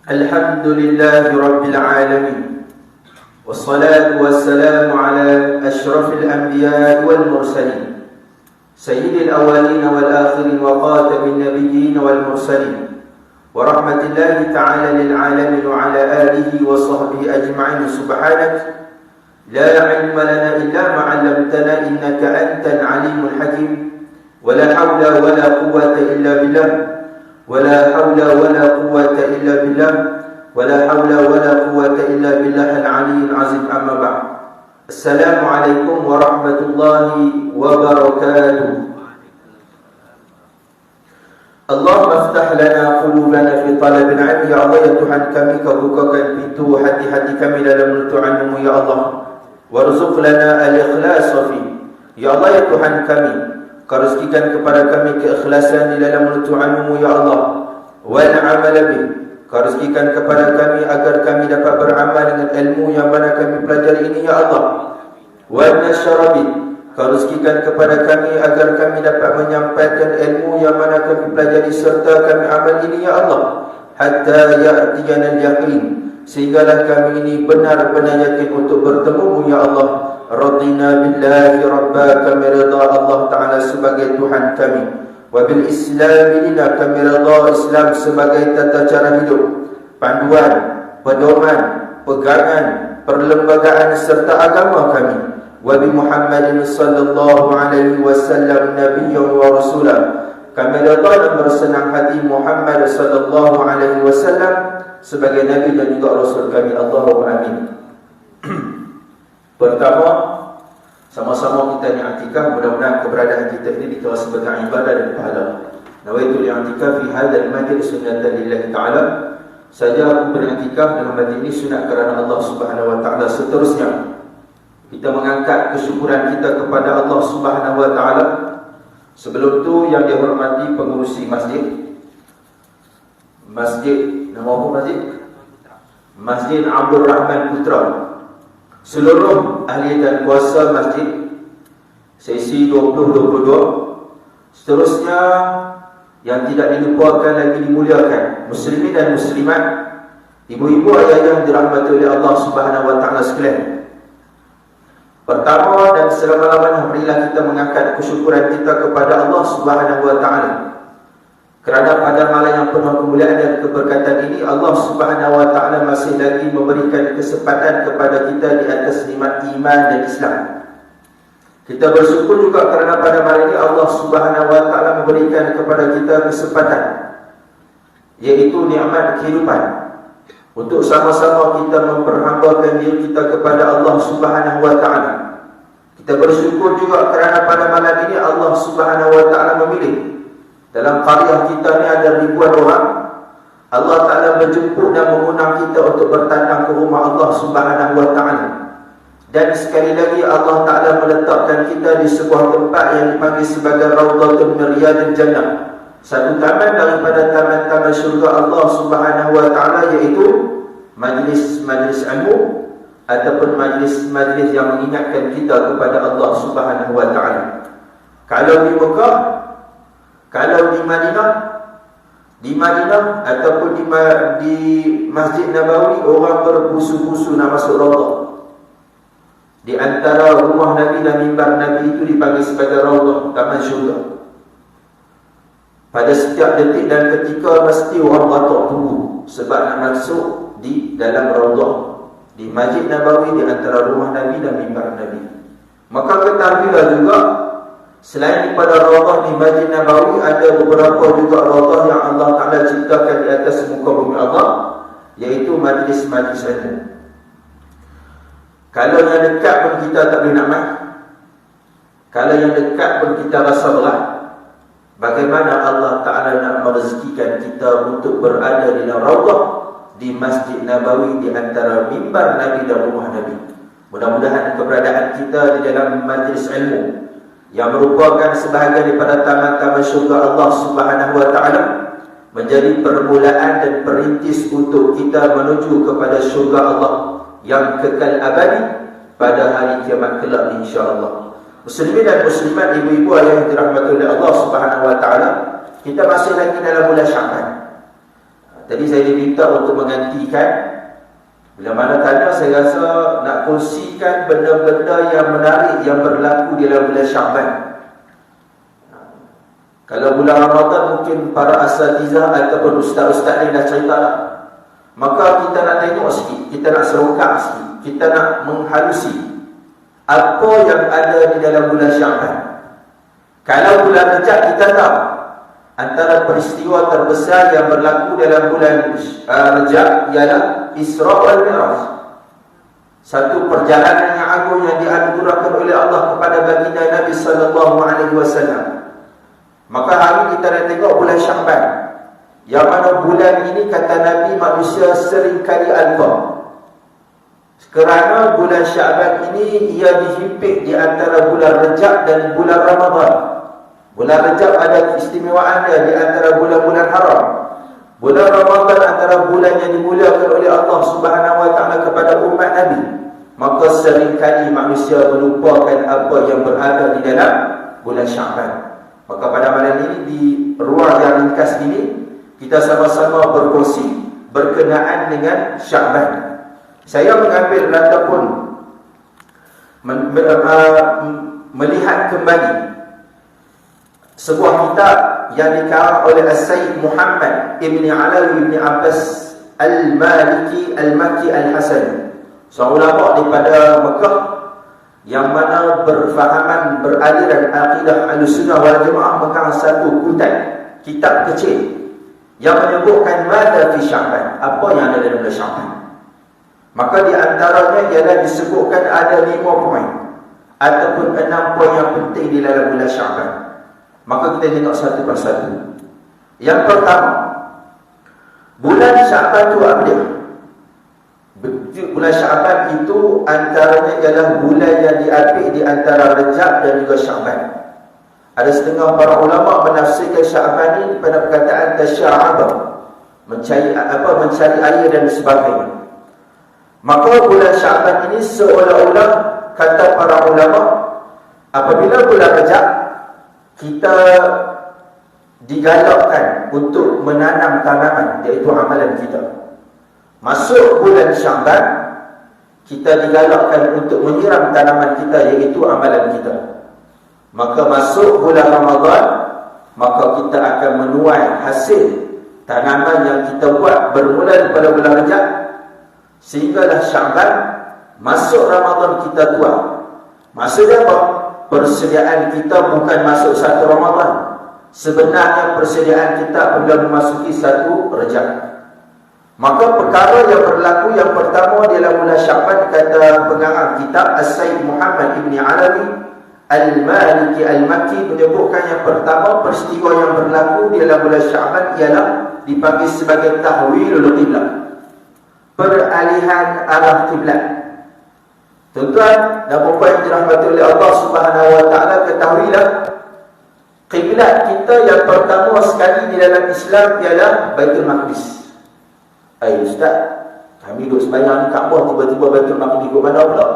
الحمد لله رب العالمين والصلاة والسلام على أشرف الأنبياء والمرسلين سيد الأولين والآخرين وخاتم النبيين والمرسلين ورحمة الله تعالى للعالمين وعلى آله وصحبه أجمعين. سبحانك لا علم لنا إلا ما علمتنا إنك أنت العليم الحكيم ولا حول ولا قوة إلا بالله ولا حول ولا قوة إلا بالله ولا حول ولا قوة إلا بالله العلي العظيم. أما بعد. السلام عليكم ورحمة الله وبركاته. اللهم افتح لنا قلوبنا في طلب العلم ya Allah. Ya Tuhan kami, Kau bukakan pintu hati-hati kami dalam menuntut ilmu ya Allah. Warzuq lana al-ikhlas fi. Ya Allah ya Tuhan kami, Kau rezekikan kepada kami keikhlasan di dalam menuntut ilmu ya Allah. Wal amal bih. Kau rezekikan kepada kami agar kami dapat beramal dengan ilmu yang mana kami pelajari ini ya Allah. Wal nashr bih. Kau rezekikan kepada kami agar kami dapat menyampaikan ilmu yang mana kami pelajari serta kami amal ini ya Allah. Hatta ya'tiyana al-yaqin. Sehinggalah kami ini benar-benar yakin untuk bertemu ya Allah. Radina billahi rabba, kami rida Allah Ta'ala sebagai Tuhan kami. Wa bil Islam dina, kami rida Islam sebagai tata cara hidup, panduan, pedoman, pegangan, perlembagaan serta agama kami. Wa bi Muhammadin sallallahu alaihi wasallam nabiyyan wa rasulah. Kami rida dan bersenang hati Muhammad sallallahu alaihi wasallam sebagai nabi dan juga rasul kami. Allahumma amin. Pertama, sama-sama kita i'tikaf, mudah-mudahan keberadaan kita ini dikira sebagai ibadah dan pahala. Nawaitul i'tikaf fi hadzal majlis sunnatan lillahi ta'ala. Saja aku beriktikaf dalam majlis ini sunat kerana Allah Subhanahu wa taala. Seterusnya, kita mengangkat kesyukuran kita kepada Allah Subhanahu wa taala. Sebelum tu yang dihormati pengurusi masjid. Nama apa masjid? Masjid Abdul Rahman Putra. Seluruh ahli dan kuasa masjid sesi 2022. Seterusnya yang tidak dilupakan lagi dimuliakan, muslimin dan muslimat, ibu-ibu, ayah-ayah dirahmati oleh Allah Subhanahu wa taala sekalian. Pertama dan selama-lamanya marilah kita mengangkat kesyukuran kita kepada Allah Subhanahu wa taala. Kerana pada malam yang penuh kemuliaan dan keberkatan ini, Allah Subhanahu wa taala masih lagi memberikan kesempatan kepada kita di atas nikmat iman dan Islam. Kita bersyukur juga kerana pada malam ini Allah Subhanahu wa taala memberikan kepada kita kesempatan, iaitu nikmat kehidupan, untuk sama-sama kita memperhambakan diri kita kepada Allah Subhanahu wa taala. Kita bersyukur juga kerana pada malam ini Allah Subhanahu wa taala memilih dalam qaryah kita ni ada ribuan orang. Allah Ta'ala menjemput dan mengundang kita untuk bertandang ke rumah Allah Subhanahu wa ta'ala. Dan sekali lagi Allah Ta'ala meletakkan kita di sebuah tempat yang dipanggil sebagai Raudhatun min Riyadil Jannah, satu taman daripada taman-taman syurga Allah Subhanahu wa ta'ala, iaitu majlis-majlis ilmu ataupun majlis-majlis yang mengingatkan kita kepada Allah Subhanahu wa ta'ala. Kalau di Mekah, kalau di Madinah ataupun di Masjid Nabawi, orang berbusu-busu nak masuk Raudhah. Di antara rumah Nabi dan mimbar Nabi itu dipanggil sebagai Raudhah, taman syurga. Pada setiap detik dan ketika mesti orang beratok tunggu sebab nak masuk di dalam Raudhah, di Masjid Nabawi, di antara rumah Nabi dan mimbar Nabi. Maka ketahuilah juga, selain daripada Raudhah di Masjid Nabawi, ada beberapa juga Raudhah yang Allah Ta'ala ciptakan di atas muka bumi Allah, iaitu majlis-majlis ilmu. Kalau yang dekat pun kita tak boleh nak main. Kalau yang dekat pun kita rasa berat. Bagaimana Allah Ta'ala nak merezekikan kita untuk berada di dalam Raudhah di Masjid Nabawi, di antara mimbar Nabi dan rumah Nabi. Mudah-mudahan keberadaan kita di dalam majlis ilmu yang merupakan sebahagian daripada taman-taman syurga Allah Subhanahu wa taala menjadi permulaan dan perintis untuk kita menuju kepada syurga Allah yang kekal abadi pada hari kiamat kelak insya-Allah. Muslimin dan muslimat, ibu-ibu, ayah yang dirahmati oleh Allah Subhanahu wa taala, kita masih lagi dalam bulan Syaban. Tadi saya diminta untuk menggantikan. Bila mana tanya, saya rasa nak kongsikan benda-benda yang menarik yang berlaku di dalam bulan Syaban. Kalau bulan Ramadan mungkin para asatizah ataupun ustaz-ustaz ni dah cerita dah. Maka kita nak tengok sikit, kita nak serongkak sikit, kita nak menghalusi apa yang ada di dalam bulan Syaban. Kalau bulan Rejab kita tahu antara peristiwa terbesar yang berlaku dalam bulan Rejab ialah Isra wal Mi'raj. Satu perjalanan yang agung yang dianugerahkan oleh Allah kepada baginda Nabi sallallahu alaihi wasallam. Maka hari kita nak tengok bulan Syaban, yang mana bulan ini kata Nabi manusia seringkali alpa. Kerana bulan Syaban ini ia dihimpit di antara bulan Rejab dan bulan Ramadan. Bulan Rejab ada keistimewaan dia di antara bulan-bulan haram. Bulan Ramadan antara bulan yang dimuliakan oleh Allah Subhanahu wa taala kepada umat Nabi. Maka seringkali manusia melupakan apa yang berada di dalam bulan Syaban. Maka pada malam ini di ruang yang ringkas ini kita sama-sama berkongsi berkenaan dengan Syaban. Saya mengambil ataupun melihat kembali sebuah kitab yang dikarang oleh Sayyid Muhammad Ibn Alawi Ibn Abbas Al-Maliki Al-Makki Al-Hasan, seorang ulama daripada Mekah yang mana berfahaman beraliran akidah Ahlussunnah wal Jamaah, mekarang satu kutan kitab kecil yang menyebutkan mada fi Syaban, apa yang ada dalam Syaban. Maka di antaranya ialah disebutkan ada 5 poin ataupun 6 poin yang penting di dalam bulan Syaban. Maka kita tengok satu persatu. Yang pertama, bulan Syaban itu apa dia? Bulan Syaban itu antaranya ialah bulan yang diapit di antara Rejab dan juga Syaban. Ada setengah para ulama menafsirkan Syaban ini pada perkataan tasya'aba, mencari air dan sebagainya. Maka bulan Syaban ini seolah-olah kata para ulama, apabila bulan Rejab kita digalakkan untuk menanam tanaman, iaitu amalan kita. Masuk bulan Syaban, kita digalakkan untuk menyiram tanaman kita, iaitu amalan kita. Maka masuk bulan Ramadan, maka kita akan menuai hasil tanaman yang kita buat bermula daripada bulan Rejab sehinggalah Syaban. Masuk Ramadan kita tuai. Maksudnya apa? Persediaan kita bukan masuk satu Ramadan. Sebenarnya persediaan kita apabila memasuki satu Rejab. Maka perkara yang berlaku yang pertama dalam bulan Syaban, kata pengarang kitab Sayyid Muhammad Ibn Alawi Al-Maliki Al-Makki menyebutkan yang pertama, peristiwa yang berlaku dalam bulan Syaban ialah dipanggil sebagai tahwilul qiblah, peralihan arah kiblat. Tuan-tuan dan puan-puan yang dirahmati oleh Allah Subhanahu wa taala, ketahuilah kiblat kita yang pertama sekali di dalam Islam ialah Baitul Maqdis. Ustaz, kami duduk sembahyang di Kaabah, tiba-tiba Baitul Maqdis ke mana pula?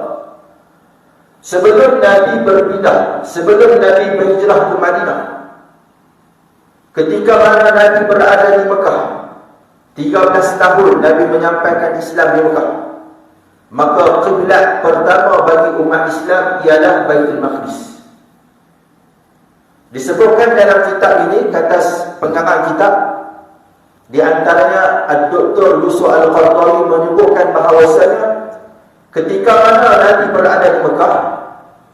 Sebelum Nabi berpindah, sebelum Nabi berhijrah ke Madinah, ketika mana Nabi berada di Mekah 13 tahun Nabi menyampaikan Islam di Mekah, maka kiblat pertama bagi umat Islam ialah Baitul Maqdis. Disebutkan dalam kitab ini, kata pengarang kitab, di antaranya Dr. Yusuf Al-Qardawi menyebutkan bahawasanya ketika mana Nabi berada di Mekah,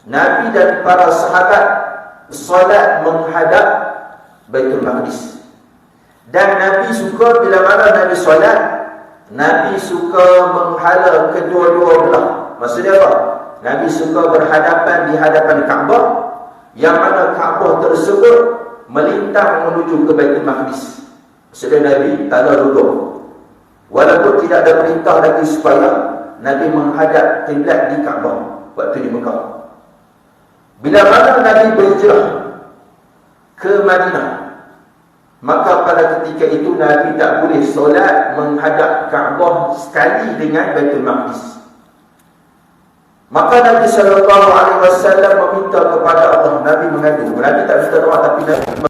Nabi dan para sahabat solat menghadap Baitul Maqdis. Dan Nabi suka bila mana Nabi solat, Nabi suka menghala kedua-dua belah. Maksudnya apa? Nabi suka berhadapan di hadapan Kaabah, yang mana Kaabah tersebut melintang menuju ke Baitul Maqdis. Maksudnya Nabi tak ada duduk. Walaupun tidak ada perintah lagi supaya Nabi menghadap kiblat di Kaabah waktu di Mekah. Bila mana Nabi berhijrah ke Madinah, maka pada ketika itu Nabi tak boleh solat menghadap Kaabah sekali dengan Baitul Maqdis. Maka Nabi SAW meminta kepada Allah. Nabi mengadu. Nabi tak minta doa, tapi Nabi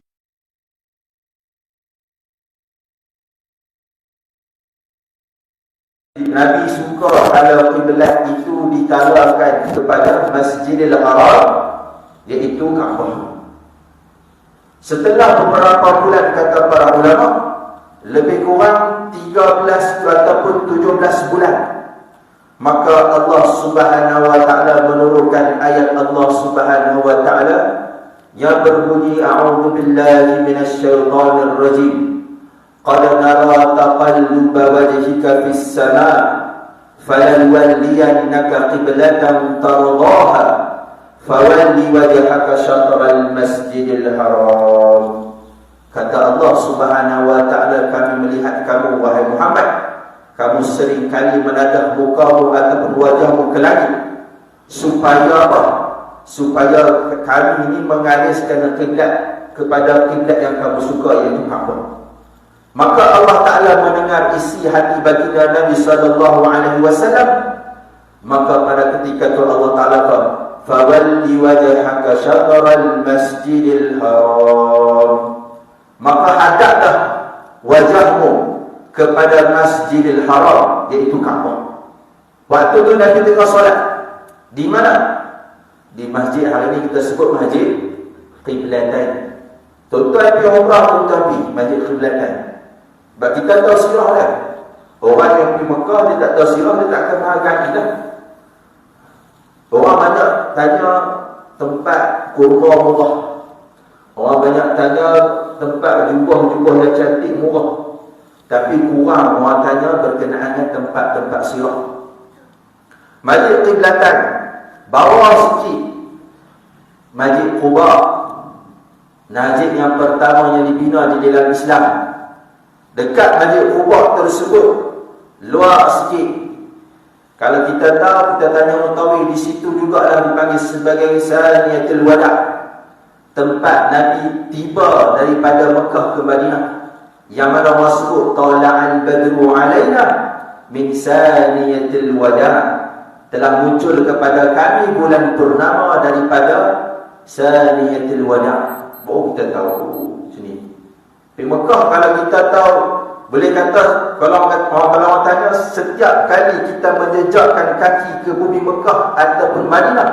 Nabi suka kalau kiblat itu ditalakkan kepada Masjidil Haram, iaitu Kaabah. Setelah beberapa bulan, kata para ulama, lebih kurang 13 ataupun 17 bulan, maka Allah Subhanahu wa ta'ala menurunkan ayat Allah Subhanahu wa ta'ala yang berbunyi, a'udzu billahi minasyaitonir rajim, qad nara taqalluba wajhika fis sama' falanwalliyannaka qiblatan tardaha fawalli wajhaka syatral masjidil haram. Kata Allah Subhanahu wa ta'ala, kami melihat kamu wahai Muhammad, kamu sering kali menadah mukamu ataupun wajahmu ke langit. Supaya apa? Supaya kami ini mengariskan kiblat kepada kiblat yang kamu suka, iaitu Kaabah. Maka Allah Ta'ala mendengar isi hati baginda Nabi SAW. Maka pada ketika itu Allah Ta'ala kata, fawalli wajhaka syatral masjidil haram. Maka hadaplah wajahmu kepada Masjidil Haram, iaitu Kaabah. Waktu itu Nabi tengah solat. Di mana? Di masjid hari ini kita sebut Masjid Qiblatain. Tuan-tuan pergi umrah, tuan-tuan pergi Masjid Qiblatain. Sebab kita tahu sirah kan? Orang yang pergi Mekah, dia tak tahu sirah, dia tak akan menghargai dah. Orang banyak tanya tempat kurma murah. Orang banyak tanya tempat jubah-jubah yang cantik murah. Tapi kurang orang tanya berkenaan dengan tempat-tempat sirah. Masjid Qiblatan, bawah sikit Masjid Quba, masjid yang pertama yang dibina di dalam Islam. Dekat Masjid Quba tersebut, luar sikit, kalau kita tahu, kita tanya mutawi, di situ jugalah dipanggil sebagai Saniyatul Wada', tempat Nabi tiba daripada Mekah ke Madinah, yang mana Allah sebut tala'al badru alaina min saniyatil wada', telah muncul kepada kami bulan purnama daripada saniyatil wada'. Baru kita tahu sini. Di Mekah kalau kita tahu, boleh kata, kalau orang tanya, setiap kali kita menjejakkan kaki ke bumi Mekah ataupun Madinah,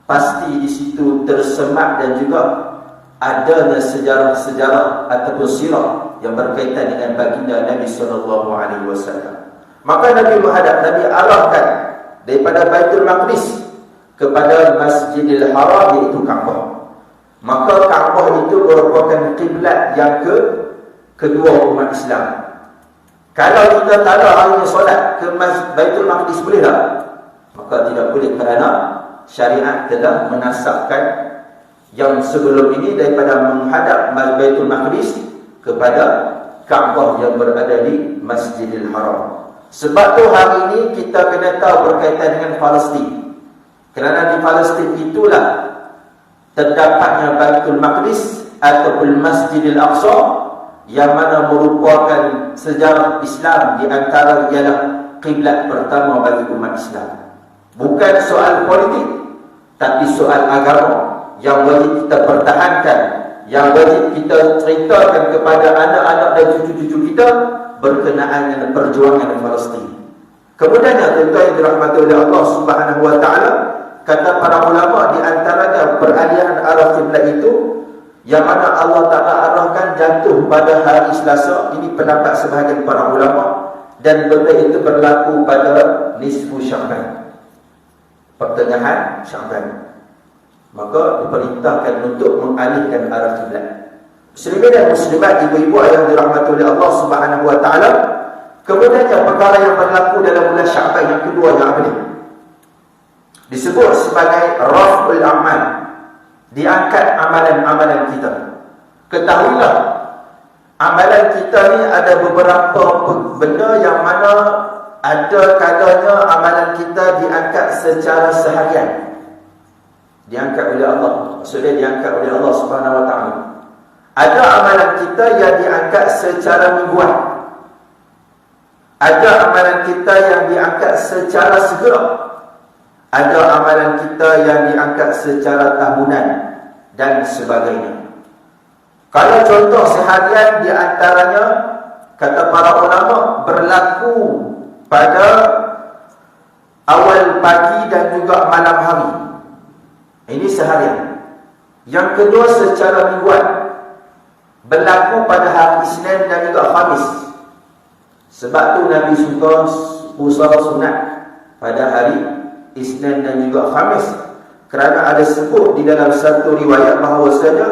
pasti di situ tersemat dan juga adanya sejarah-sejarah ataupun sirah yang berkaitan dengan baginda Nabi SAW. Maka Nabi menghadap, Nabi arahkan daripada Baitul Maqdis kepada Masjidil Haram, iaitu Kaabah. Maka Kaabah itu merupakan kiblat yang kedua umat Islam. Kalau kita tak ada hari solat ke Baitul Maqdis, boleh tak? Maka tidak boleh, kerana syariat telah menasabkan yang sebelum ini daripada menghadap Baitul Maqdis kepada Kaabah yang berada di Masjidil Haram. Sebab tu hari ini kita kena tahu berkaitan dengan Palestin. Kerana di Palestin itulah terdapatnya Baitul Maqdis ataupun Masjidil Aqsa, yang mana merupakan sejarah Islam di antara ialah kiblat pertama bagi umat Islam. Bukan soal politik, tapi soal agama yang wajib kita pertahankan, yang wajib kita ceritakan kepada anak-anak dan cucu-cucu kita berkenaan dengan perjuangan Palestin. Kemudian tuan-tuan yang dirahmati oleh Allah Subhanahu wa ta'ala, kata para ulama, di antaranya peralihan arah kiblat itu yang mana Allah Ta'ala arahkan jatuh pada hari Selasa. Ini pendapat sebahagian para ulama, dan benda itu berlaku pada nisfu Sya'ban, pertengahan Sya'ban. Maka diperintahkan untuk mengalihkan arah kiblat. Muslimin dan muslimat, ibu-ibu yang dirahmati oleh Allah Subhanahu wa ta'ala, kemudiannya perkara yang berlaku dalam bulan Sya'ban yang kedua yang apa ni? Disebut sebagai raf'ul amal, diangkat amalan-amalan kita. Ketahuilah, amalan kita ni ada beberapa benda yang mana ada kadanya amalan kita diangkat secara seharian, diangkat oleh Allah. Maksudnya diangkat oleh Allah Subhanahu wa ta'ala. Ada amalan kita yang diangkat secara mingguan, ada amalan kita yang diangkat secara segera, ada amalan kita yang diangkat secara tahunan, dan sebagainya. Kalau contoh seharian, di antaranya kata para ulama berlaku pada awal pagi dan juga malam hari. Ini seharian. Yang kedua secara mingguan, berlaku pada hari Isnin dan juga Khamis. Sebab tu Nabi suka puasa sunat pada hari Isnin dan juga Khamis. Kerana ada sebut di dalam satu riwayat bahawasanya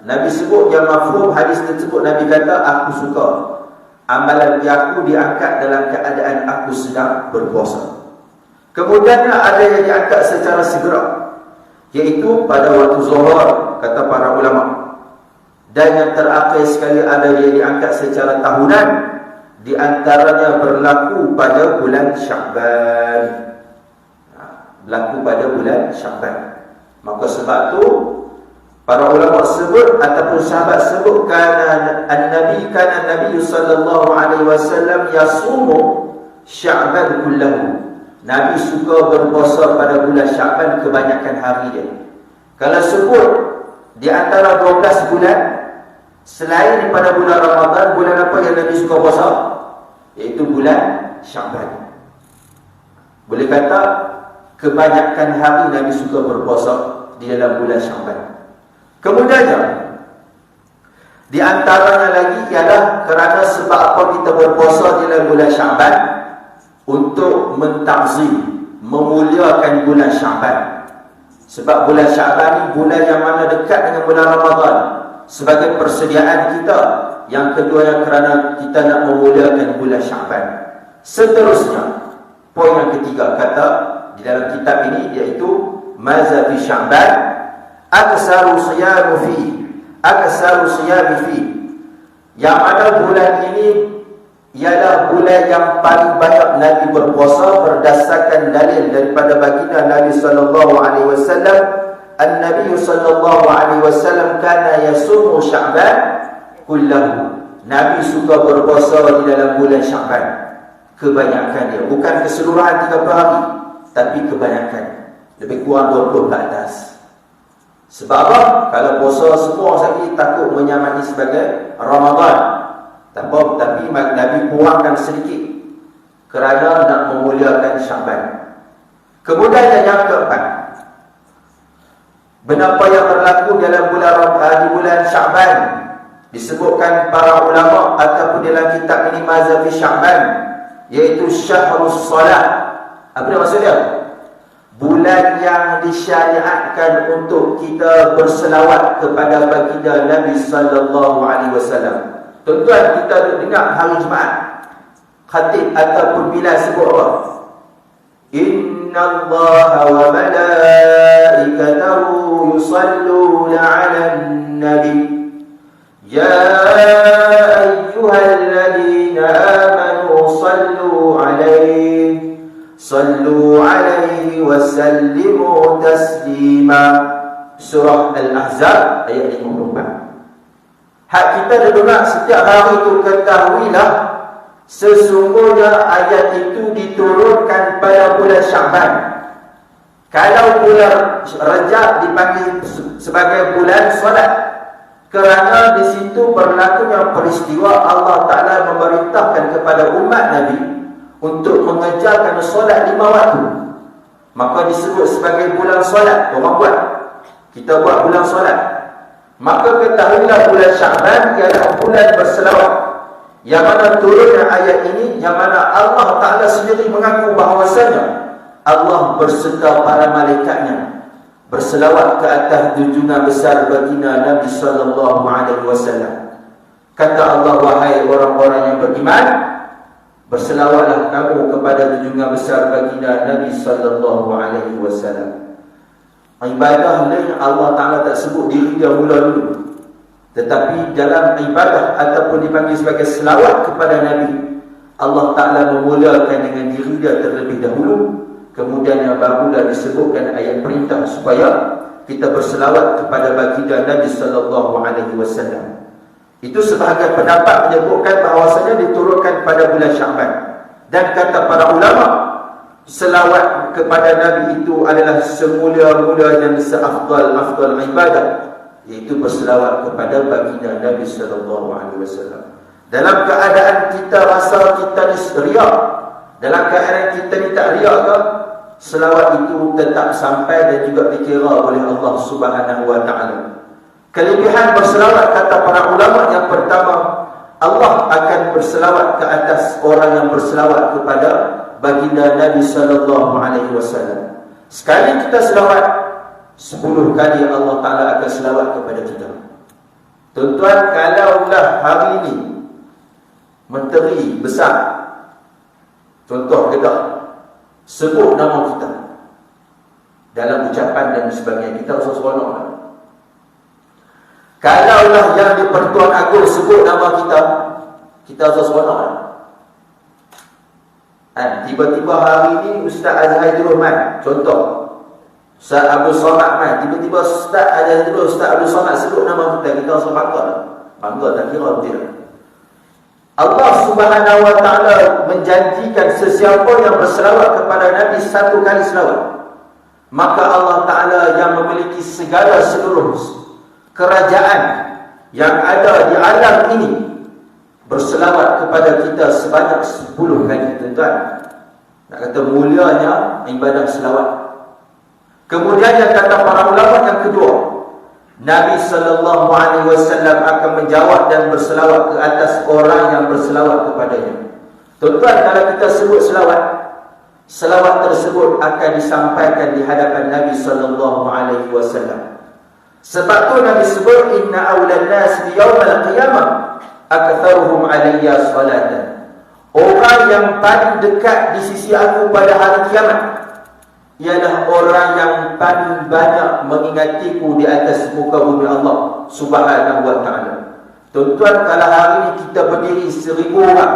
Nabi sebut yang mafhum hadis tersebut, Nabi kata, aku suka amalan aku diangkat dalam keadaan aku sedang berpuasa. Kemudian ada yang diangkat secara segera, iaitu pada waktu zuhur, kata para ulama. Dan yang terakhir sekali ada yang diangkat secara tahunan, di antaranya berlaku pada bulan Sya'ban. Berlaku pada bulan Sya'ban. Maka sebab tu para ulama sebut ataupun sahabat sebut kana Nabi sallallahu alaihi wasallam yasumu Sya'ban kullahu. Nabi suka berpuasa pada bulan Sya'ban kebanyakan hari dia. Kalau sebut di antara 12 bulan selain daripada bulan Ramadan, bulan apa yang Nabi suka puasa? Iaitu bulan Sya'ban. Boleh kata kebanyakan hari Nabi suka berpuasa di dalam bulan Sya'ban. Kemudiannya di antaranya lagi ialah kerana sebab apa kita berpuasa di dalam bulan Sya'ban? Untuk mentakzim, memuliakan bulan Sya'ban. Sebab bulan Sya'ban ni bulan yang mana dekat dengan bulan Ramadan, sebagai persediaan kita. Yang kedua yang kerana kita nak memuliakan bulan Sya'ban. Seterusnya, poin yang ketiga kata di dalam kitab ini, iaitu maza fi Sya'ban aksaru siyamu fi, aksaru siyami fi. Yang mana bulan ini ialah bulan yang paling banyak Nabi berpuasa berdasarkan dalil daripada baginda Nabi sallallahu alaihi wasallam. An-Nabi sallallahu alaihi wasallam kana yasumu Sya'ban kullahu. Nabi suka berpuasa di dalam bulan Sya'ban. Kebanyakan dia, bukan keseluruhan 30 hari, tapi kebanyakan. Lebih kurang 20 ke atas. Sebab apa? Kalau puasa semua sekali takut menyamai sebagai Ramadan. Tapi Nabi kurangkan sedikit kerana nak memuliakan Sya'ban. Kemudian yang keempat, benapa yang berlaku dalam bulan Sya'ban disebutkan para ulama ataupun dalam kitab ini Mazhab Sya'ban, iaitu syahrus salat. Apa maksudnya? Bulan yang disyariatkan untuk kita berselawat kepada baginda Nabi sallallahu alaihi wasallam. Tuan-tuan, kita dengar hari Jumaat khatib ataupun bila sebut apa? Inna Allaha wa malaikatahu yusalluna 'alan nabi ya ayyuhalladzina amanu sallu 'alaihi wa sallimu taslima. Surah Al-Ahzab ayat 54. Hak kita dah dengar setiap hari itu, ketahuilah sesungguhnya ayat itu diturunkan pada bulan Sya'ban. Kalau bulan Rajab dipanggil sebagai bulan solat, kerana di situ berlakunya peristiwa Allah Ta'ala memerintahkan kepada umat Nabi untuk mengerjakan solat 5 waktu. Maka disebut sebagai bulan solat. Orang buat, kita buat bulan solat. Maka ketahuilah bulan Sya'ban ialah bulan berselawat, yang mana turunnya ayat ini, yang mana Allah Ta'ala sendiri mengaku bahawasanya Allah berserta para malaikatnya berselawat ke atas junjungan besar baginda Nabi sallallahu alaihi wasallam. Kata Allah, wahai orang-orang yang beriman, berselawatlah kamu kepada junjungan besar baginda Nabi sallallahu alaihi wasallam. Ibadah lain Allah Ta'ala tak sebut diri dia mula dulu, tetapi dalam ibadah ataupun dipanggil sebagai selawat kepada Nabi, Allah Ta'ala memulakan dengan diri dia terlebih dahulu. Kemudian yang barulah disebutkan ayat perintah supaya kita berselawat kepada baginda Nabi sallallahu alaihi wasallam. Itu sebahagian pendapat menyebutkan bahawasanya diturunkan pada bulan Sya'ban. Dan kata para ulama, selawat kepada Nabi itu adalah semula-mula dan seafdal ibadah, iaitu berselawat kepada baginda Nabi sallallahu alaihi wasallam. Dalam keadaan kita rasa kita ni riak, dalam keadaan kita ni tak riak ke, selawat itu tetap sampai dan juga dikira oleh Allah Subhanahu wa taala. Kelebihan berselawat kata para ulama, yang pertama, Allah akan berselawat ke atas orang yang berselawat kepada baginda Nabi sallallahu alaihi wasallam. Sekali kita selawat, 10 kali Allah Taala akan selawat kepada kita. Tuan-tuan, kalaulah hari ini menteri besar, contoh Kedah, sebut nama kita dalam ucapan dan sebagainya, kita rasa seronok. Kalaulah yang di Pertuan Agong sebut nama kita rasa seronok. Tiba-tiba hari ini Ustaz Azhar Rahman, contoh Ustaz Abdul Somad mai, tiba-tiba Ustaz Abdul Somad sebut nama kita rasa bangga. Bangga tak kira betul. Allah Subhanahu wa taala menjanjikan sesiapa yang berselawat kepada Nabi 1 kali selawat, maka Allah Taala yang memiliki segala seluruh kerajaan yang ada di alam ini berselawat kepada kita sebanyak 10 kali. Tuan-tuan, nak kata mulianya ibadah selawat. Kemudian yang kata para ulama yang kedua, Nabi sallallahu alaihi wasallam akan menjawab dan berselawat ke atas orang yang berselawat kepadanya. Tuan-tuan, kalau kita sebut selawat tersebut akan disampaikan di hadapan Nabi sallallahu alaihi wasallam. Sebab tu Nabi sebut, inna awlan nas bi yaumil qiyamah aktsaruhum alayya salatan. Orang yang paling dekat di sisi aku pada hari kiamat ialah orang yang paling banyak mengingatiku di atas muka bumi Allah Subhanahu wa taala. Tuan-tuan, kalau hari ini kita berdiri 1000 orang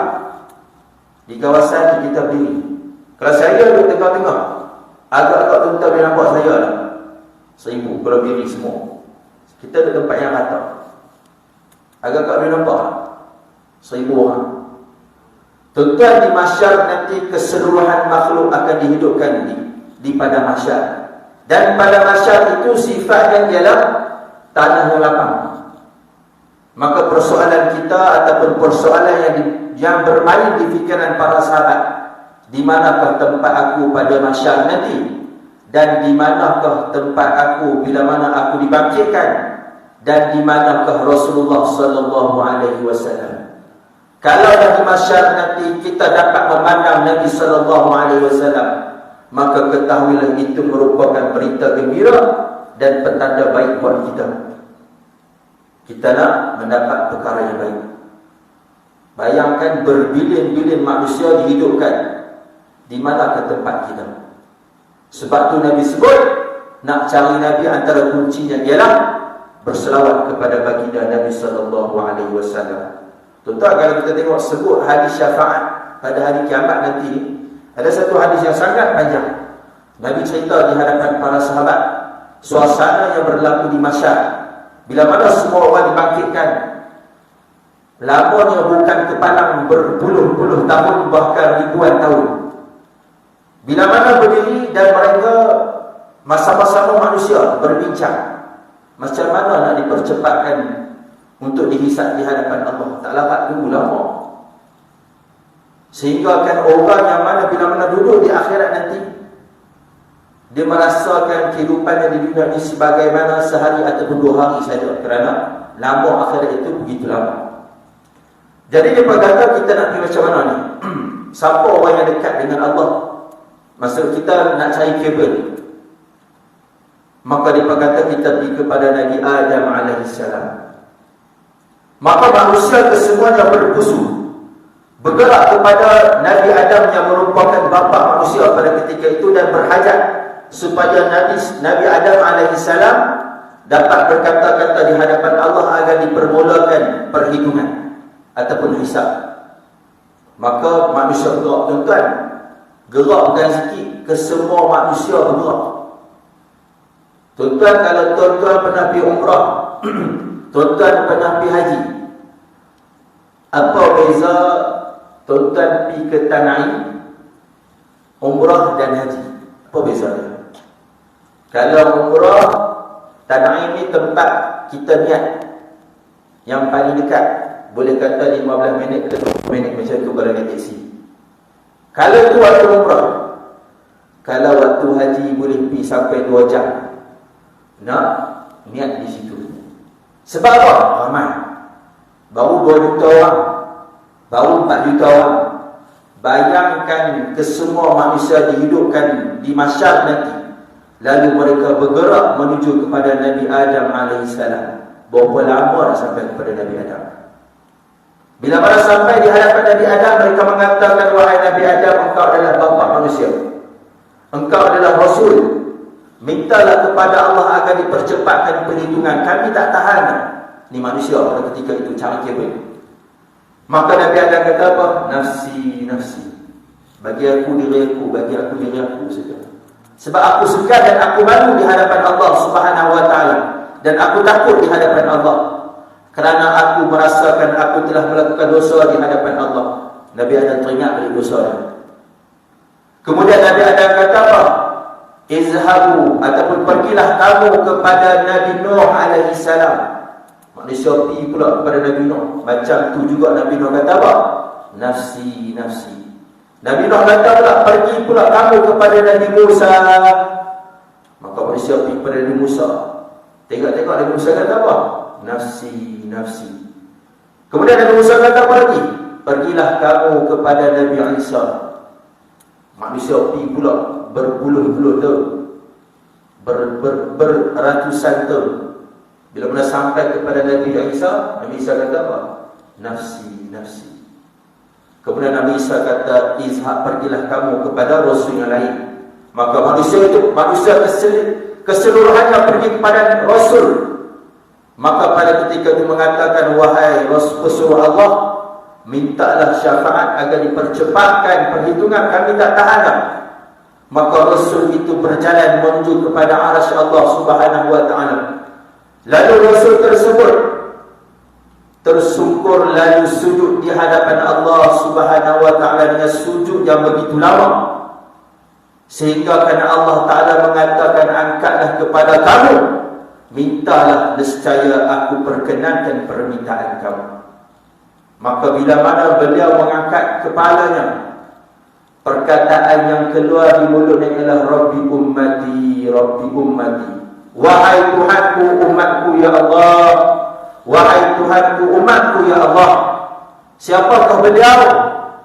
di kawasan ini, kita berdiri. Kalau saya duduk tengah-tengah, agak-agak tuan-tuan boleh nampak saya lah. 1000 kalau berdiri semua. Kita ada tempat yang rata. Agak-agak boleh nampak 1000 orang. Tuan-tuan, di mahsyar nanti keseluruhan makhluk akan dihidupkan di pada mahsyar. Dan pada mahsyar itu sifatnya ialah tanah yang lapang. Maka persoalan kita ataupun persoalan yang bermain di fikiran para sahabat, di manakah tempat aku pada mahsyar nanti? Dan di manakah tempat aku bila mana aku dibangkitkan? Dan di manakah Rasulullah sallallahu alaihi wasallam? Kalau di mahsyar nanti kita dapat memandang Nabi sallallahu alaihi wasallam, maka ketahuilah itu merupakan berita gembira dan petanda baik buat kita. Kita nak mendapat perkara yang baik. Bayangkan berbilion-bilion manusia dihidupkan, di manakah tempat kita? Sebab tu Nabi sebut, nak cari Nabi antara kuncinya ialah berselawat kepada baginda Nabi sallallahu alaihi wasallam. Tuan-tuan, kalau kita tengok sebut hadis syafaat pada hari kiamat nanti, ada satu hadis yang sangat panjang. Nabi cerita di hadapan para sahabat suasana yang berlaku di mahsyar. Bila mana semua orang dibangkitkan, lamanya bukan kepalang berpuluh-puluh tahun, bahkan ribuan tahun. Bila mana berdiri dan mereka bersama-sama manusia berbincang macam mana nak dipercepatkan untuk dihisab di hadapan Allah. Tak lambat dulu, lama. Sehingga kan orang yang mana bila mana duduk di akhirat nanti, dia merasakan kehidupannya di dunia ini sebagaimana sehari ataupun 2 hari saja, kerana lama akhirat itu begitu lama. Jadi dia berkata, kita nak pergi macam mana ni? Siapa orang yang dekat dengan Allah? Maksud kita nak cari kabel. Maka dia berkata, kita pergi kepada Nabi Adam alaihissalam. Maka manusia kesemuanya berpusu, bergerak kepada Nabi Adam yang merupakan bapa manusia pada ketika itu, dan berhajat supaya Nabi Adam alaihissalam dapat berkata-kata di hadapan Allah agar dipermulakan perhitungan ataupun hisab. Maka manusia bergerak. Tuan-tuan, gerak bukan sikit, kesemua manusia bergerak. Tuan-tuan, kalau tuan-tuan pernah pergi umrah, tuan-tuan pernah pergi haji, apa beza tuan-tuan pergi ke Tanai, umrah dan haji? Apa beza dia? Kalau umrah, Tanai ni tempat kita niat yang paling dekat, boleh kata 15 minit ke 20 minit macam tu kalau naik taksi. Kalau itu waktu umrah. Kalau waktu haji boleh pergi sampai 2 jam. Nak niat di situ. Sebab apa? Ramai. Baru 2 juta orang. Baru 4 juta orang. Bayangkan kesemua manusia dihidupkan di mahsyar nanti. Lalu mereka bergerak menuju kepada Nabi Adam AS. Berapa lama nak sampai kepada Nabi Adam? Bila mana sampai di hadapan Nabi Adam, mereka mengatakan, wahai Nabi Adam, engkau adalah bapa manusia. Engkau adalah Rasul. Mintalah kepada Allah agar dipercepatkan perhitungan. Kami tak tahan. Ni manusia pada ketika itu cara kira. Maka Nabi Adam kata apa? Nafsi, nafsi. Bagi aku diri aku, bagi aku diri aku saja. Sebab aku segan dan aku malu di hadapan Allah Subhanahu wa taala, dan aku takut di hadapan Allah. Kerana aku merasakan aku telah melakukan dosa di hadapan Allah. Nabi Adam teringat dari dosa dia. Kemudian Nabi Adam kata apa? Izhabu, ataupun pergilah kamu kepada Nabi Nuh alaihi salam. Manusia pergi pula kepada Nabi Nuh. Macam tu juga Nabi Nuh kata apa? Nafsi, nafsi. Nabi Nuh kata pula, pergi pula kamu kepada Nabi Musa. Maka manusia pergi kepada Nabi Musa. Tengok-tengok Nabi Musa kata apa? Nafsi, nafsi. Kemudian Nabi Musa kata apa lagi? Pergilah kamu kepada Nabi Isa. Manusia pergi pula berpuluh-puluh tahun, beratusan tahun. Bila mana sampai kepada Nabi Isa, Nabi Isa kata apa? Nafsi, nafsi. Kemudian Nabi Isa kata, izhab, pergilah kamu kepada Rasul yang lain. Maka manusia itu, manusia keseluruhannya pergi kepada Rasul. Maka pada ketika itu mengatakan, wahai Rasul Allah, mintalah syafaat agar dipercepatkan perhitungan, kami tak tahan dah. Maka Rasul itu berjalan menuju kepada arasy Allah Subhanahu wa taala. Lalu Rasul tersebut tersungkur lalu sujud di hadapan Allah Subhanahu wa taala dengan sujud yang begitu lama. Sehingga kerana Allah Taala mengatakan, angkatlah kepada kamu, mintalah nescaya aku perkenankan permintaan kamu. Maka bila mana beliau mengangkat kepalanya, perkataan yang keluar di mulutnya ialah Rabbi ummati, Rabbi ummati. Wahai Tuhanku umatku ya Allah. Wahai Tuhanku umatku ya Allah. Siapakah beliau?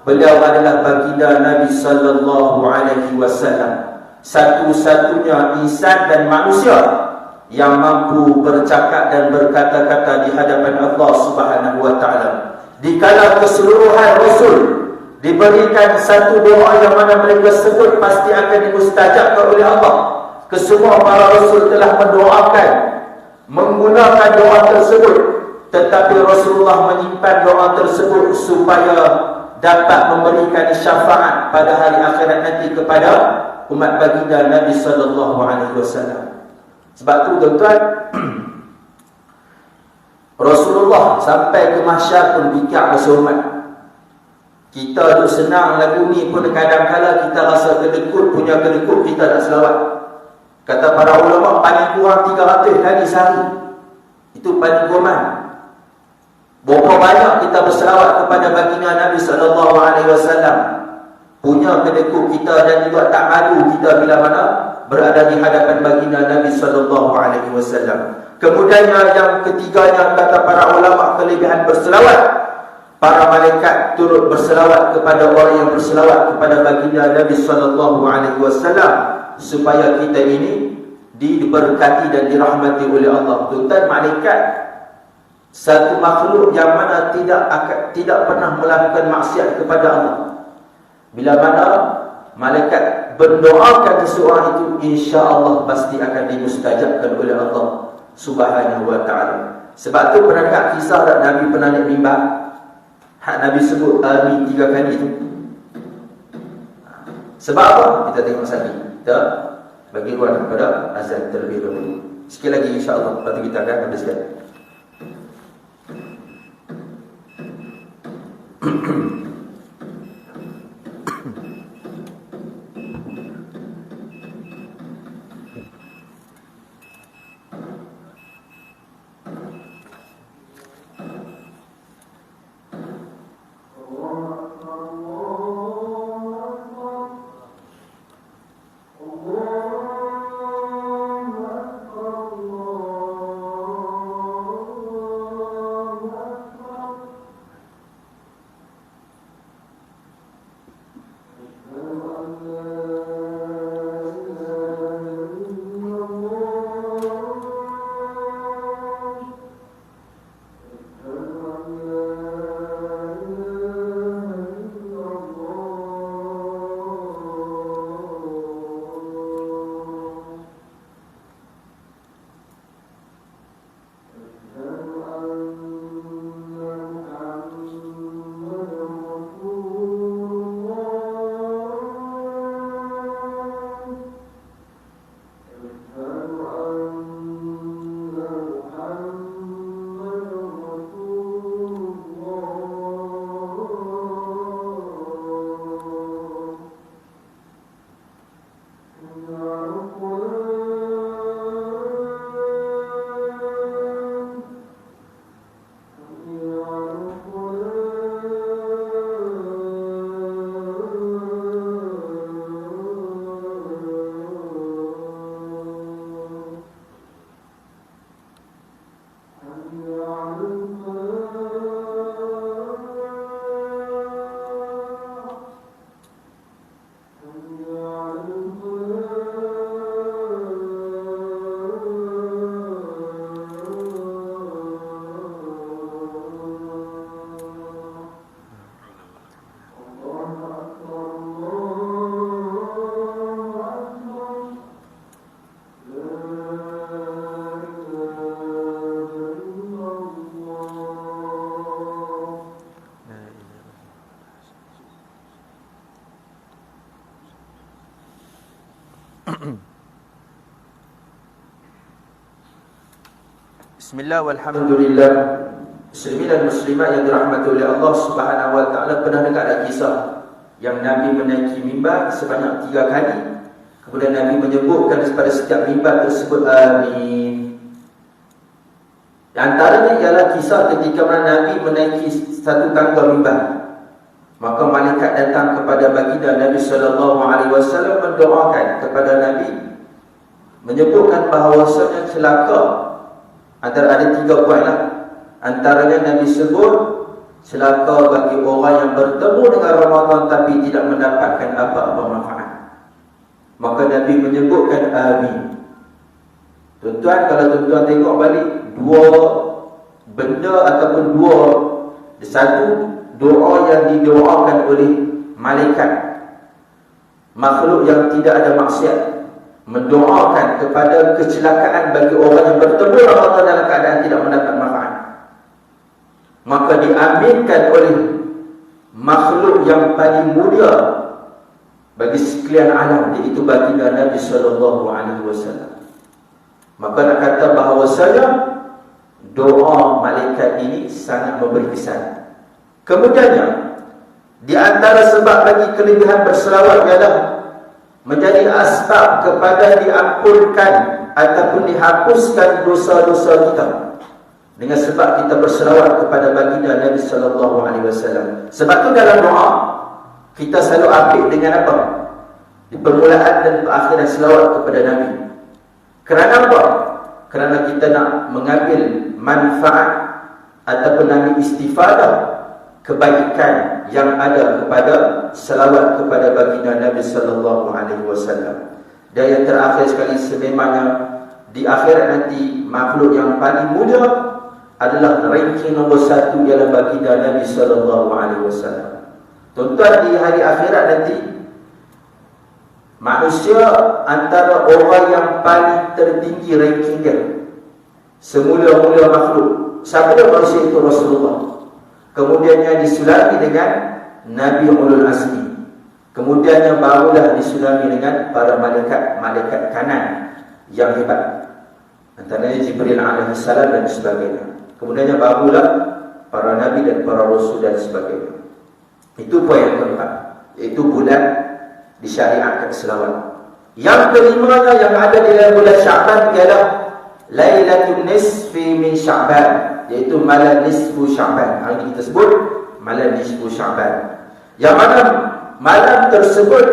Beliau adalah baginda Nabi sallallahu alaihi wasallam, satu-satunya insan dan manusia yang mampu bercakap dan berkata-kata di hadapan Allah Subhanahu wa taala. Dikala keseluruhan Rasul diberikan satu doa yang mana mereka sebut pasti akan dimustajabkan oleh Allah. Kesemua para Rasul telah mendoakan menggunakan doa tersebut, tetapi Rasulullah menyimpan doa tersebut supaya dapat memberikan syafaat pada hari akhirat nanti kepada umat baginda Nabi sallallahu alaihi wasallam. Sebab tu tuan-tuan, Rasulullah sampai ke mahsyar pun bikak rasa hormat. Kita duk senang lagu ni pun kadang-kadang kita rasa kedekut, punya kedekut kita tak selawat. Kata para ulama, paling kurang 300 kali sehari. Itu paling kurang. Berapa banyak kita berselawat kepada baginda Nabi sallallahu alaihi wasallam. Punya kedekut kita dan juga tak malu kita bila mana berada di hadapan baginda Nabi sallallahu alaihi wasallam. Kemudian yang ketiganya, kata para ulama, kelebihan berselawat. Para malaikat turut berselawat kepada orang yang berselawat kepada baginda Nabi sallallahu alaihi wasallam supaya kita ini diberkati dan dirahmati oleh Allah. Tuan-tuan, malaikat satu makhluk yang mana tidak pernah melakukan maksiat kepada Allah. Bila mana malaikat berdoakan seseorang itu, insya-Allah pasti akan dimustajabkan oleh Allah Subhanahu wa taala. Sebab tu pernah dengar kisah tak Nabi pernah naik mimbar? Hak Nabi sebut amin 3 kali tu. Sebab apa? Kita tengok sekali. Kita bagi ruang kepada azan terlebih dahulu. Sekali lagi insya-Allah, lepas tu kita akan habiskan. Bismillah walhamdulillah. Muslimin dan muslimat yang dirahmati oleh Allah Subhanahu wa taala, pernah dengar ada kisah yang Nabi menaiki mimbar sebanyak 3 kali. Kemudian Nabi menyebutkan pada setiap mimbar tersebut amin. Antaranya ialah kisah ketika Nabi menaiki satu tangga mimbar. Maka malaikat datang kepada baginda Nabi sallallahu alaihi wasallam mendoakan kepada Nabi, menyebutkan bahawasanya celaka. Antara ada 3 poin lah. Antaranya Nabi sebut celaka bagi orang yang bertemu dengan Ramadan tapi tidak mendapatkan apa-apa manfaat. Maka Nabi menyebutkan amin. Tuan-tuan, kalau tuan-tuan tengok balik, 2 benda ataupun 2, satu doa yang didoakan oleh malaikat, makhluk yang tidak ada maksiat, mendoakan kepada kecelakaan bagi orang yang bertemu Ramadan dalam keadaan tidak mendapat manfaat, maka diaminkan oleh makhluk yang paling mulia bagi sekalian alam, iaitu baginda Nabi sallallahu alaihi wasallam. Maka nak kata bahawasanya doa malaikat ini sangat memberi kesan. Kemudiannya, di antara sebab bagi kelebihan berselawat ialah menjadi asbab kepada diampunkan ataupun dihapuskan dosa-dosa kita dengan sebab kita berselawat kepada baginda Nabi sallallahu alaihi wasallam. Sebab tu dalam doa kita selalu apik dengan apa? Di permulaan dan perakhiran selawat kepada Nabi. Kerana apa? Kerana kita nak mengambil manfaat ataupun ambil istifadah kebaikan yang ada kepada selawat kepada baginda Nabi sallallahu alaihi wasallam. Dan yang terakhir sekali, sememangnya di akhirat nanti makhluk yang paling mulia adalah ranking nombor 1 ialah baginda Nabi sallallahu alaihi wasallam. Tuan-tuan, di hari akhirat nanti manusia antara orang yang paling tertinggi ranking dia. Semula-mula makhluk, siapa dia? Manusia itu Rasulullah. Kemudiannya disulami dengan Nabi Ulul Azmi. Kemudiannya barulah disulami dengan para malaikat kanan yang hebat, antaranya Jibril alaihi salam dan sebagainya. Kemudiannya barulah para nabi dan para rasul dan sebagainya. Itu poin yang keempat, iaitu bulan disyariatkan selawat. Yang kelimanya yang ada di dalam bulan Syaban ialah Lailatul Nisfi min Syaban, iaitu malam nisfu Syaban. Hari ini kita sebut malam nisfu Syaban, yang mana malam tersebut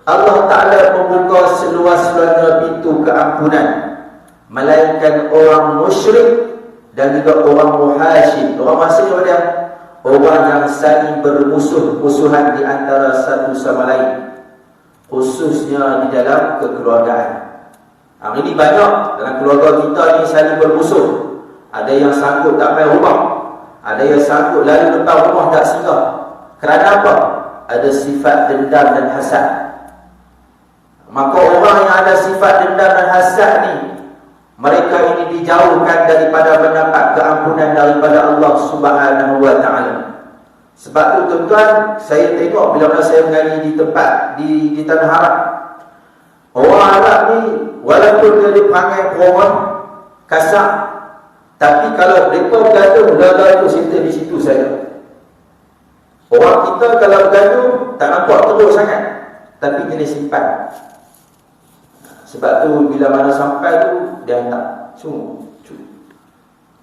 Allah Ta'ala membuka seluas-luasnya pintu keampunan, melainkan orang musyrik dan juga orang muhasyid. Orang muhasyid dia orang yang saling bermusuh-musuhan di antara satu sama lain, khususnya di dalam kekeluargaan. Hari ini banyak dalam keluarga kita ni saling bermusuh. Ada yang sangkut tak main rumah, ada yang sangkut lalu depan rumah tak singgah. Kerana apa? Ada sifat dendam dan hasad. Maka orang yang ada sifat dendam dan hasad ni, mereka ini dijauhkan daripada mendapat keampunan daripada Allah Subhanahu wa taala. Sebab tu tuan-tuan, saya tengok bila mana saya mengaji di tempat di Tanah Arab, orang Arab ni walaupun dia dipanggil perempuan kasar, tapi kalau mereka bergaduh, gagal itu cerita di situ saja. Orang kita kalau bergaduh tak nampak teruk sangat, tapi kena simpan. Sebab tu bila mana sampai tu dia hantar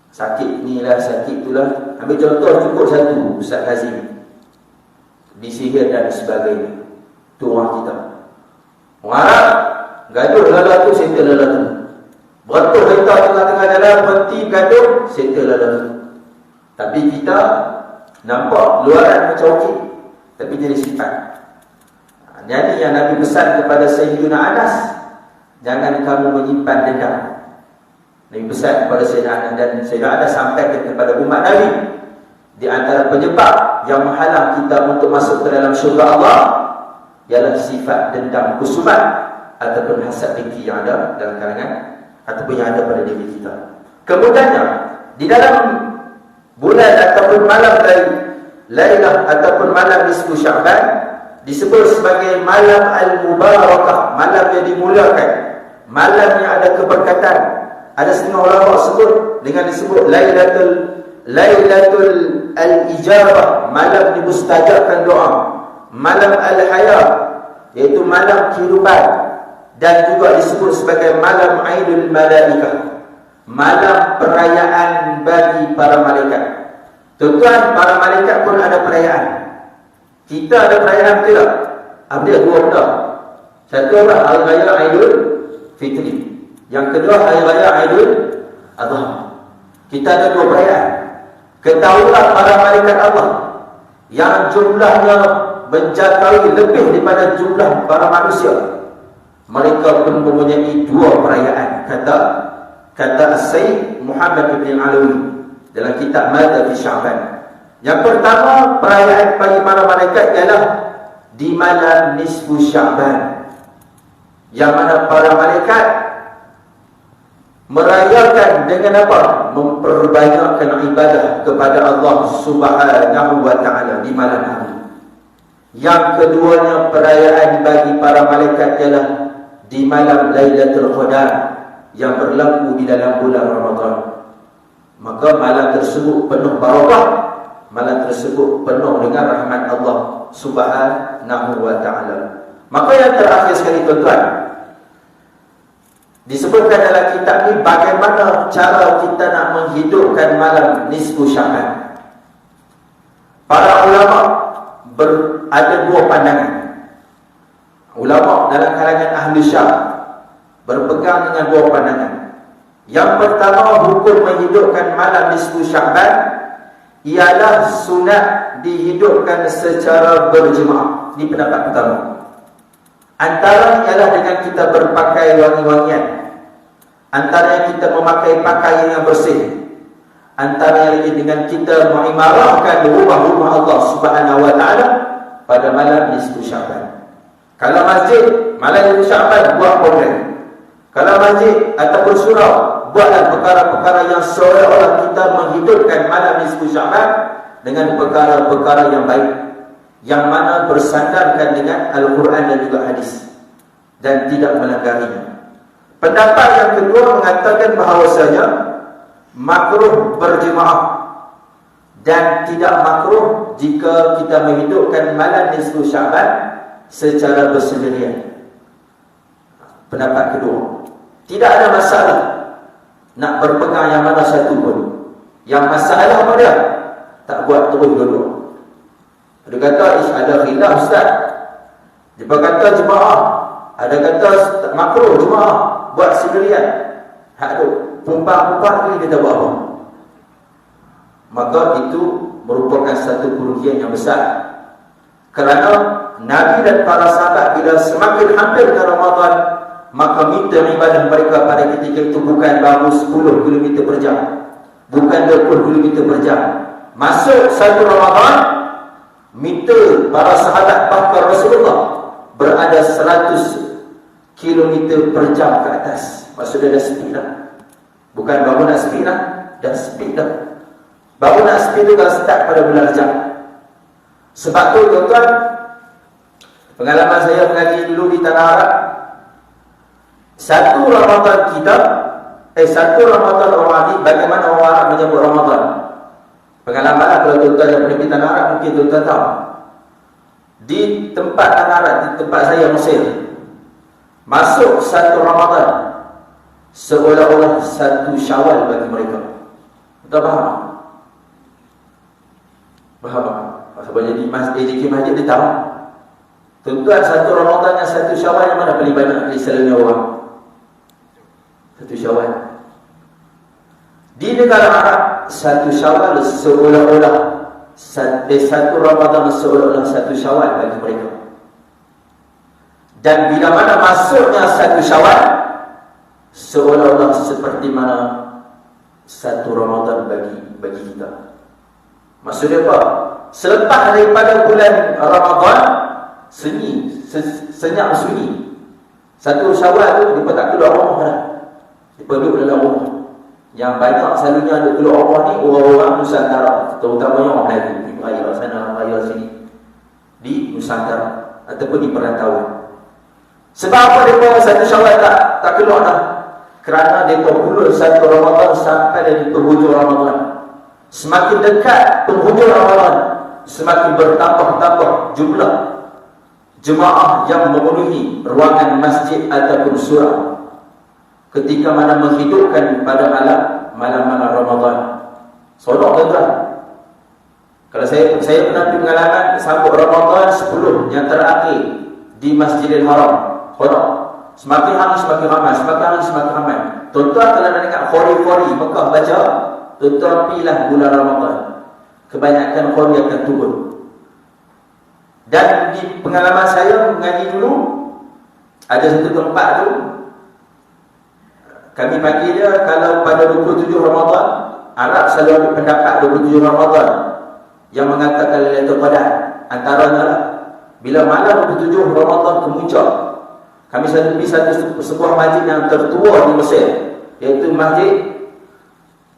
sakit ni lah, sakit tu lah. Ambil contoh cukup satu, Ustaz Hazim disihir dan sebagainya. Tu orang kita. Orang Arab gaduh lalu tu settle lalu tu. Beratur kereta tengah-tengah jalan berhenti gaduh, settle lalu tu. Tapi kita nampak luaran macam okey, tapi jadi sifat. Jadi yang Nabi pesan kepada Sayyidina Anas, jangan kamu menyimpan dendam. Nabi pesan kepada Sayyidina Anas, dan Sayyidina Anas sampaikan kepada umat Nabi, di antara penyebab yang menghalang kita untuk masuk ke dalam syurga Allah ialah sifat dendam, kusumat ataupun hasad dengki yang ada dalam kalangan ataupun yang ada pada diri kita. Kemudiannya di dalam bulan ataupun malam dari Lailah ataupun malam nisfu Syaban disebut sebagai malam al-mubarakah, malam yang dimulakan, malam yang ada keberkatan. Ada setengah ulama sebut dengan disebut Lailatul al-ijabah, malam dimustajabkan doa, malam al-hayat, iaitu malam kehidupan, dan juga disebut sebagai malam Aidul Malaikah, malam perayaan bagi para malaikat. Tuan-tuan, para malaikat pun ada perayaan. Kita ada perayaan betul tak? Ada dua benda. Satu adalah Hari Raya Aidul Fitri. Yang kedua Hari Raya Aidul Adha. Kita ada dua perayaan. Ketahuilah para malaikat Allah yang jumlahnya mencapai lebih daripada jumlah para manusia, mereka pun mempunyai dua perayaan. Kata Sayyid Muhammad bin Alawi dalam kitab Mada fi Sya'ban. Yang pertama, perayaan bagi para malaikat ialah di malam nisfu Sya'ban, yang mana para malaikat merayakan dengan apa? Memperbanyakkan ibadah kepada Allah Subhanahu wa ta'ala di malam hari. Yang keduanya, perayaan bagi para malaikat ialah di malam Lailatul Qadar yang berlaku di dalam bulan Ramadan. Maka malam tersebut penuh barakah, malam tersebut penuh dengan rahmat Allah Subhanahu wa ta'ala. Maka yang terakhir sekali tuan-tuan, disebutkan dalam kitab ni bagaimana cara kita nak menghidupkan malam nisfu Sya'ban. Para ulama ada dua pandangan. Ulama dalam kalangan ahli Syam berpegang dengan dua pandangan. Yang pertama, hukum menghidupkan malam nisfu Sya'ban ialah sunat dihidupkan secara berjemaah. Ini pendapat pertama. Antara ialah dengan kita berpakai wangi-wangian, antara kita memakai pakaian yang bersih, antara lagi dengan kita mengimarahkan rumah-rumah Allah Subhanahu wa ta'ala pada malam nisfu Sya'ban. Kalau masjid malam nisfu Sya'ban, buat program. Kalau masjid ataupun surau, buatlah perkara-perkara yang seolah-olah kita menghidupkan malam nisfu Sya'ban dengan perkara-perkara yang baik, yang mana bersandarkan dengan Al-Quran dan juga hadis, dan tidak melanggarnya. Pendapat yang kedua mengatakan bahawasanya makruh berjemaah dan tidak makruh jika kita menghidupkan malam nisfu Sya'ban secara bersendirian. Pendapat kedua, tidak ada masalah nak berpegang yang mana satu pun. Yang masalah apa dia? Tak buat terus dulu. Ada kata ada khilaf ustaz. Dia kata jemaah, ada kata makruh jemaah buat sendirian. Hak tu pumpang-pumpang ni kita buat apa? Maka itu merupakan satu kerugian yang besar. Kerana Nabi dan para sahabat bila semakin hampir ke Ramadan, maka minta ibadah mereka pada ketika itu bukan baru 10 km per jam, bukan 20 km per jam. Masuk satu Ramadan, minta para sahabat bahkan Rasulullah berada 100 km per jam ke atas. Maksudnya dah speed dah. Bukan baru nak speed dah, dah speed dah. Baru nak speed tu kalau start pada bulan Rajab. Sebab tu tuan-tuan, pengalaman saya mengaji dulu di Tanah Arab, satu Ramadan kita, satu Ramadan orang ni, bagaimana orang Arab menyebut Ramadan. Pengalaman lah, kalau tuan-tuan yang pernah di Tanah Arab mungkin tuan-tuan tahu. Di tempat Tanah Arab, di tempat saya Mesir, masuk satu Ramadan seolah-olah satu Syawal bagi mereka. Kita faham? Faham? Sebab jadi AJK Masjid dia tahu. Tuan-tuan, satu Ramadan dan satu Syawal yang mana paling banyak di selalunya orang? Satu Syawal. Di negara Arab, satu Syawal seolah-olah satu Ramadan seolah-olah satu Syawal bagi mereka. Dan bila mana masuknya satu Syawal, seolah-olah seperti mana satu Ramadan bagi kita. Maksudnya apa? Selepas daripada bulan Ramadan, senyap sunyi. Satu Syawal tu dia tak keluar rumah dah. Dia duduk dalam rumah. Yang banyak selalunya duduk keluar rumah ni orang-orang Nusantara, terutamanya orang Melayu, raya sana, raya sini di Nusantara. ataupun di perantauan. Sebab apa mereka satu Syawal tak keluar dah? Kerana mereka ulur satu Ramadan sampai dari penghujung Ramadan. Semakin dekat penghujung Ramadan, semakin bertambah-tambah jumlah jemaah yang memenuhi ruangan masjid ataupun surau ketika mana menghidupkan pada malam-malam Ramadan. Sonok tuan-tuan. Kalau saya pernah pengalaman sambut Ramadan 10 yang terakhir di Masjidil Haram. Sonok. Semakin hari semakin ramai, semakin hari semakin ramai. Tuan-tuan kalau nak dengar khori-khori Mekah baca, tuan-tuan pilih bulan Ramadan. Kebanyakan khori akan turun. Dan di pengalaman saya mengaji dulu, ada satu tempat tu, kami panggil dia kalau pada 27 Ramadan, Arab selalu ambil pendapat 27 Ramadan yang mengatakan Lailatul Qadar. Antaranya lah, bila malam 27 Ramadan kemuncak, kami selalu pergi sebuah masjid yang tertua di Mesir, iaitu Masjid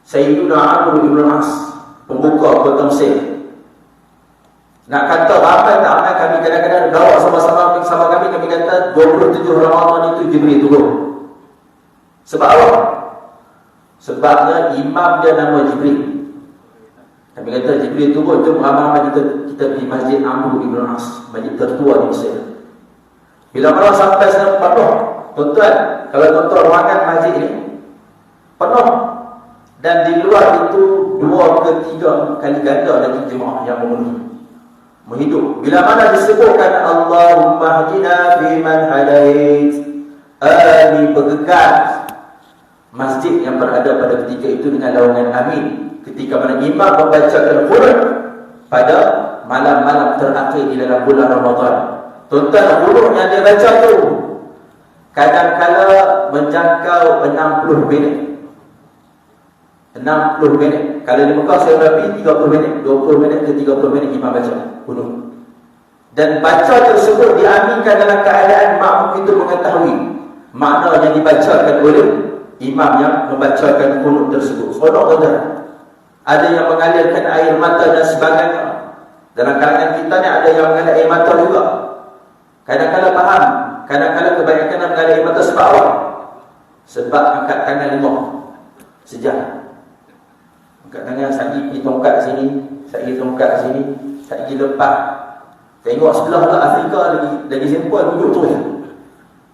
Sayyidina Amr ibn As, pembuka kota Mesir. Nak kata ramai tak ramai, kami kadang-kadang bawa sama-sama kami kata 27 Ramadan itu Jibril turun. Sebab apa? Sebabnya imam dia nama Jibril. Kami kata Jibril turun, jom ramai-ramai kita pergi Masjid Amr ibn As, masjid tertua di Mesir. Bila mana sampai sana penuh, tuan-tuan, kalau tuan-tuan ruangan masjid ini penuh, dan di luar itu 2 ke 3 kali ganda lagi jemaah yang memenuhi menghidup. Bila mana disebutkan Allahumma hdina fiman hadait, bergegar masjid yang berada pada ketika itu dengan lawangan amin. Ketika mana imam membacakan Quran pada malam-malam terakhir di dalam bulan Ramadan. Tuan-tuan, huruf yang dia baca tu kadang-kala menjangkau 60 minit. 60 minit. Kalau di Mekah saya berapa? 30 minit, 20 minit ke 30 minit imam baca huruf. Dan baca tersebut diaminkan dalam keadaan makmum itu mengetahui makna yang dibacakan oleh imam yang membacakan huruf tersebut. Sonok tuan-tuan. Ada yang mengalirkan air mata dan sebagainya. Dalam kalangan kita ni ada yang mengalir air mata juga. Kadang-kadang faham, kadang-kadang kebanyakan mengalir air mata sebab apa? Sebab angkat tangan 5 sejam. Angkat tangan, sagi pergi tongkat sini, sagi tongkat sini, sagi lepas. Tengok sebelah lah Afrika lagi simpan duduk tu ya.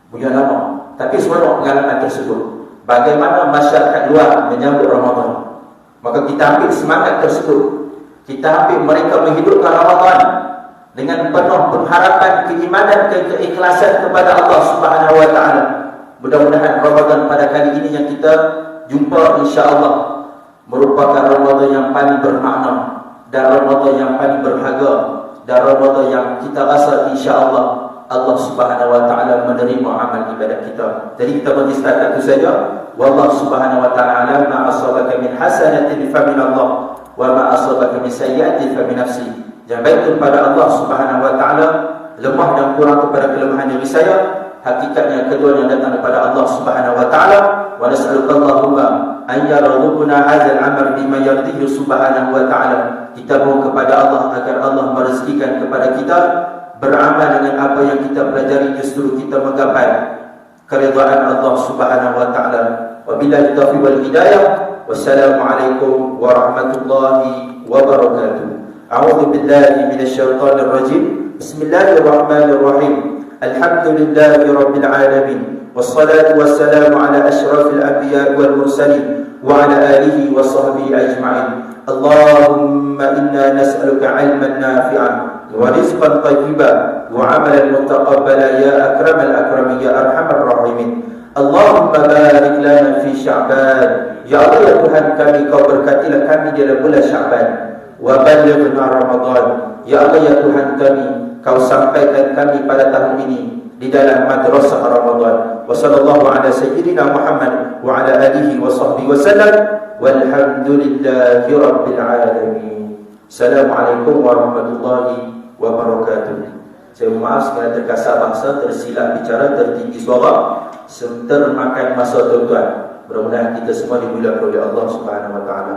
Punya lama. Tapi semua pengalaman tersebut. Bagaimana masyarakat luar menyambut Ramadan. Maka kita ambil semangat tersebut. Kita ambil mereka menghidupkan Ramadan dengan penuh pengharapan, keimanan, keikhlasan kepada Allah Subhanahu wa taala. Mudah-mudahan Ramadan pada kali ini yang kita jumpa insya-Allah merupakan Ramadan yang paling bermakna dan Ramadan yang paling berharga dan Ramadan yang kita rasa insya-Allah Allah Subhanahu wa taala menerima amal ibadat kita. Jadi kita bagi setakat itu saja. Wallahu Subhanahu wa taala ma asabaka min hasanatin fa min Allah wa ma asabaka min sayyi'atin fa min nafsi. Yang baik kepada Allah Subhanahu wa taala, lemah dan kurang kepada kelemahan diri saya. Hakikatnya kedua yang datang daripada Allah Subhanahu wa taala. Wa nas'aluka Allahumma an yarzuqna hadzal amal bima yardihi Subhanahu wa taala. Kita mohon kepada Allah agar Allah merezekikan kepada kita beramal dengan apa yang kita pelajari, justru kita menggapai keridhaan Allah Subhanahu wa taala. Wabillahi taufiq wal hidayah. Wassalamualaikum warahmatullahi wabarakatuh. A'udzu billahi minasy syaithanir rajim. Bismillahirrahmanirrahim. Alhamdulillahi rabbil alamin. Wassalatu wassalamu ala asyrafil anbiya'i wal mursalin wa ala alihi wa sahbihi ajma'in. Allahumma inna nas'aluka 'ilman nafi'an wa rizqan thayyiban wa 'amalan mutaqabbalan ya akramal akramin ya arhamar rahimin. Allahumma barik lana fi Sya'ban. Ya Allah ya Tuhan kami, kau berkatilah kami di dalam bulan Sya'ban. Wa ballighna Ramadan. Ya Allah ya Tuhan kami, kau sampaikan kami pada tahun ini di dalam madrasah Ramadan. Wa sallallahu ala sayyidina Muhammad wa ala alihi wa sahbihi wa sallam. Walhamdulillahi rabbil alamin. Assalamualaikum warahmatullahi wabarakatuh. Saya mohon maaf sekali terkasar bahasa, tersilap bicara, tertinggi suara, termakan masa tuan-tuan. Mudah-mudahan kita semua dimuliakan oleh Allah Subhanahu wa taala.